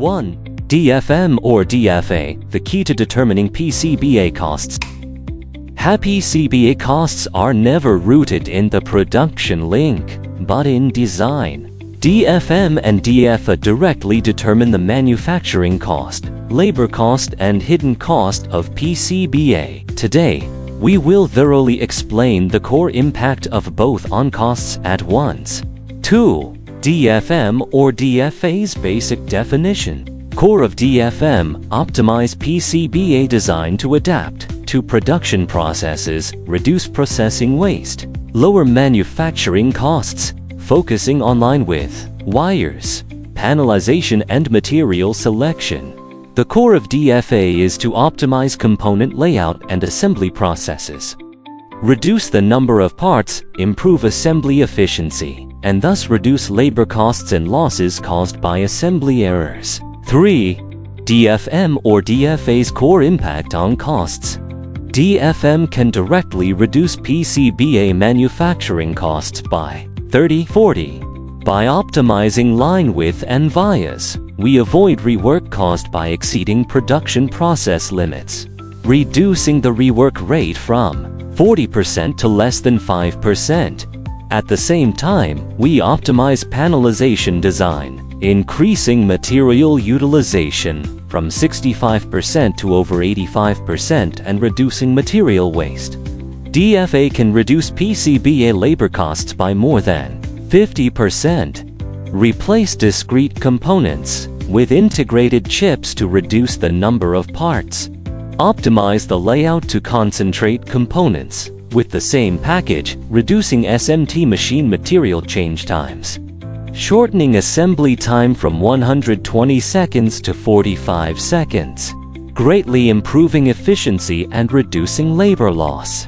1. DFM or DFA, the key to determining PCBA costs. PCBA costs are never rooted in the production link, but in design. DFM and DFA directly determine the manufacturing cost, labor cost, and hidden cost of PCBA. Today, we will thoroughly explain the core impact of both on costs at once. 2. DFM or DFA's basic definition. Core of DFM, optimize PCBA design to adapt to production processes, reduce processing waste, lower manufacturing costs, focusing on line width, wires, panelization, and material selection. The core of DFA is to optimize component layout and assembly processes, reduce the number of parts, improve assembly efficiency, and thus reduce labor costs and losses caused by assembly errors. 3. DFM or DFA's core impact on costs. DFM can directly reduce PCBA manufacturing costs by 30–40. By optimizing line width and vias, we avoid rework caused by exceeding production process limits, reducing the rework rate from 40% to less than 5%. At the same time, we optimize panelization design, increasing material utilization from 65% to over 85% and reducing material waste. DFA can reduce PCBA labor costs by more than 50%. Replace discrete components with integrated chips to reduce the number of parts. Optimize the layout to concentrate components with the same package, reducing SMT machine material change times, shortening assembly time from 120 seconds to 45 seconds, greatly improving efficiency and reducing labor loss.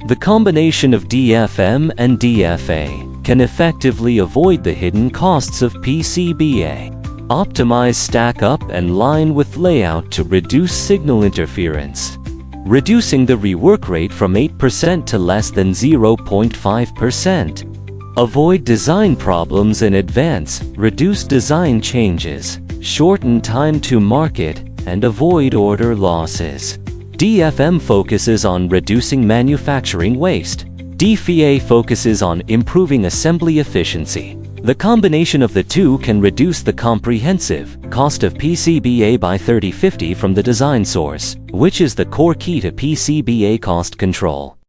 The combination of DFM and DFA can effectively avoid the hidden costs of PCBA. Optimize stack-up and line width layout to reduce signal interference, reducing the rework rate from 8% to less than 0.5%. Avoid design problems in advance, reduce design changes, shorten time to market, and avoid order losses. DFM focuses on reducing manufacturing waste. DFA focuses on improving assembly efficiency. The combination of the two can reduce the comprehensive cost of PCBA by 30–50 from the design source, which is the core key to PCBA cost control.